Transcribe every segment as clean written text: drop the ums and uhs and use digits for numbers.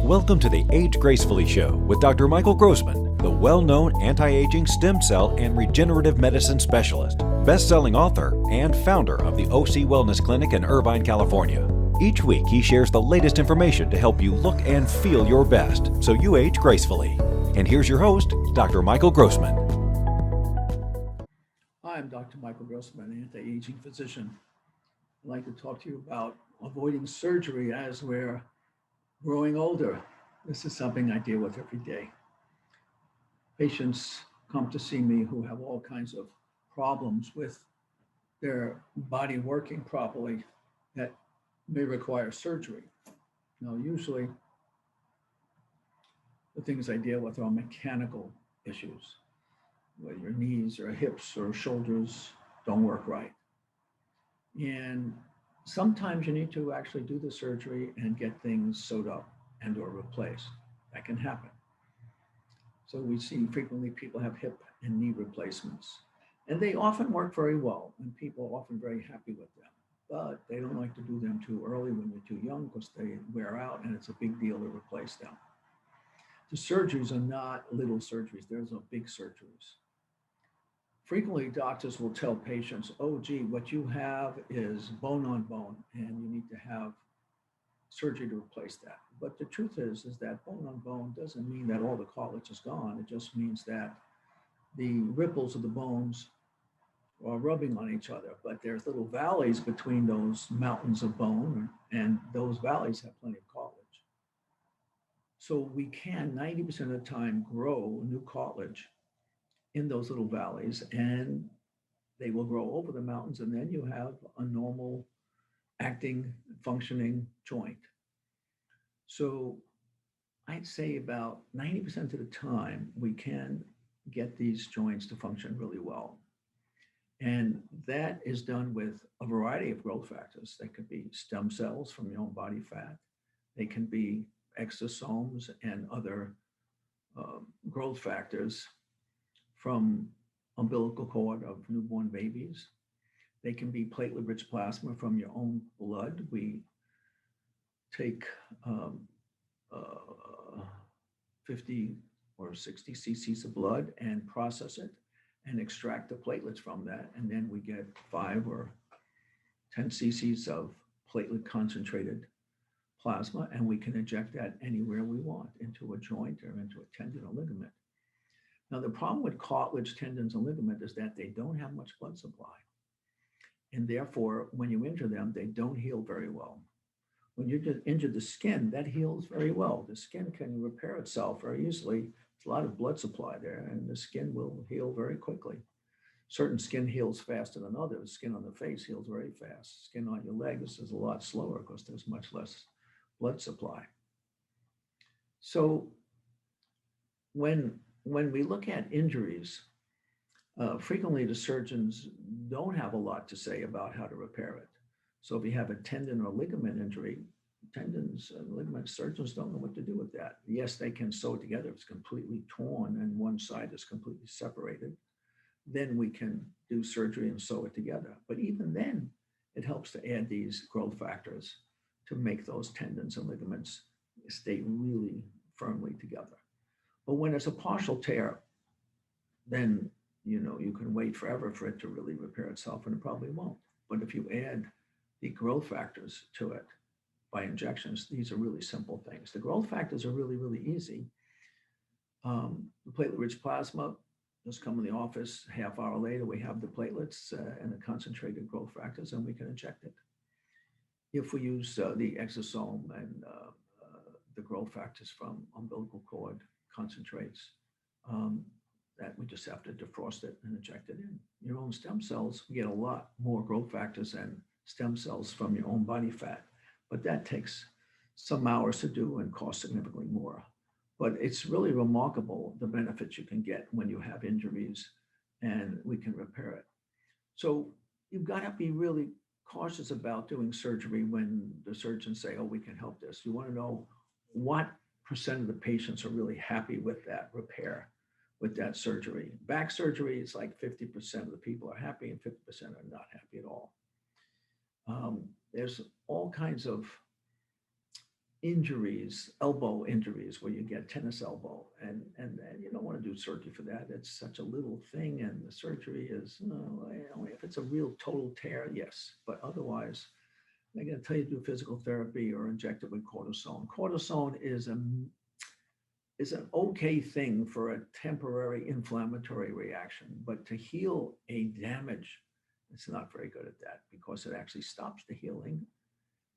Welcome to the Age Gracefully Show with Dr. Michael Grossman, the well-known anti-aging stem cell and regenerative medicine specialist, best-selling author, and founder of the OC Wellness Clinic in Irvine, California. Each week, he shares the latest information to help you look and feel your best so you age gracefully. And here's your host, Dr. Michael Grossman. Hi, I'm Dr. Michael Grossman, an anti-aging physician. I'd like to talk to you about avoiding surgery as we're growing older. This is something I deal with every day. Patients come to see me who have all kinds of problems with their body working properly that may require surgery. Now, usually the things I deal with are mechanical issues, whether your knees or hips or shoulders don't work right. And sometimes you need to actually do the surgery and get things sewed up and or replaced. That can happen. So we see frequently people have hip and knee replacements, and they often work very well, and people are often very happy with them. But they don't like to do them too early when you're too young because they wear out and it's a big deal to replace them. The surgeries are not little surgeries. There's no big surgeries. Frequently, doctors will tell patients, oh, gee, what you have is bone on bone, and you need to have surgery to replace that. But the truth is that bone on bone doesn't mean that all the cartilage is gone. It just means that the ripples of the bones are rubbing on each other, but there's little valleys between those mountains of bone, and those valleys have plenty of cartilage. So we can 90% of the time grow new cartilage in those little valleys, and they will grow over the mountains, and then you have a normal acting, functioning joint. So I'd say about 90% of the time we can get these joints to function really well. And that is done with a variety of growth factors. They could be stem cells from your own body fat. They can be exosomes and other growth factors from umbilical cord of newborn babies. They can be platelet-rich plasma from your own blood. We take 50 or 60 cc's of blood and process it and extract the platelets from that. And then we get 5 or 10 cc's of platelet concentrated plasma, and we can inject that anywhere we want, into a joint or into a tendon or ligament. Now, the problem with cartilage, tendons, and ligament is that they don't have much blood supply. And therefore, when you injure them, they don't heal very well. When you just injure the skin, that heals very well. The skin can repair itself very easily. There's a lot of blood supply there, and the skin will heal very quickly. Certain skin heals faster than others. Skin on the face heals very fast. Skin on your legs is a lot slower because there's much less blood supply. So when we look at injuries, frequently the surgeons don't have a lot to say about how to repair it. So if you have a tendon or ligament injury, tendons and ligament surgeons don't know what to do with that. Yes, they can sew it together if it's completely torn and one side is completely separated. Then we can do surgery and sew it together. But even then, it helps to add these growth factors to make those tendons and ligaments stay really firmly together. But when it's a partial tear, then you can wait forever for it to really repair itself, and it probably won't. But if you add the growth factors to it by injections, these are really simple things. The growth factors are really, really easy. The platelet-rich plasma, just come in the office, half hour later, we have the platelets and the concentrated growth factors, and we can inject it. If we use the exosome and the growth factors from umbilical cord concentrates, that we just have to defrost it and inject it in. Your own stem cells, we get a lot more growth factors and stem cells from your own body fat, but that takes some hours to do and costs significantly more. But it's really remarkable the benefits you can get when you have injuries and we can repair it. So you've got to be really cautious about doing surgery when the surgeons say, oh, we can help this. You want to know what percent of the patients are really happy with that repair, with that surgery. Back surgery is like 50% of the people are happy and 50% are not happy at all. There's all kinds of injuries, elbow injuries, where you get tennis elbow, and you don't want to do surgery for that. It's such a little thing, and the surgery is, only if it's a real total tear, yes, but otherwise, they're going to tell you to do physical therapy or inject it with cortisone. Cortisone is an okay thing for a temporary inflammatory reaction, but to heal a damage, it's not very good at that because it actually stops the healing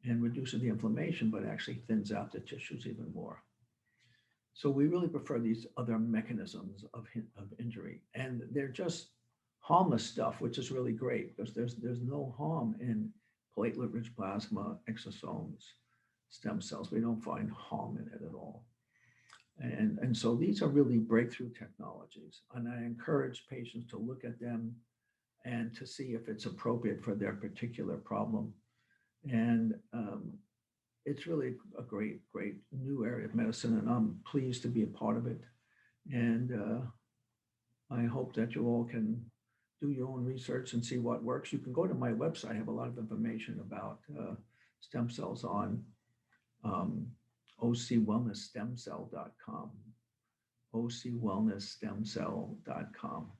and reduces the inflammation, but actually thins out the tissues even more. So we really prefer these other mechanisms of injury, and they're just harmless stuff, which is really great because there's no harm in platelet-rich plasma, exosomes, stem cells. We don't find harm in it at all. And so these are really breakthrough technologies. And I encourage patients to look at them and to see if it's appropriate for their particular problem. And it's really a great, great new area of medicine, and I'm pleased to be a part of it. And I hope that you all can do your own research and see what works. You can go to my website. I have a lot of information about stem cells on ocwellnessstemcell.com, ocwellnessstemcell.com.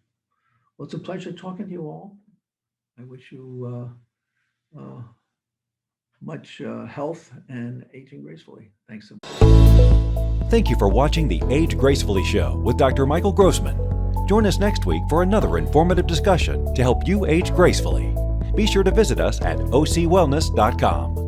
Well, it's a pleasure talking to you all. I wish you much health and aging gracefully. Thanks so much. Thank you for watching the Age Gracefully Show with Dr. Michael Grossman. Join us next week for another informative discussion to help you age gracefully. Be sure to visit us at ocwellness.com.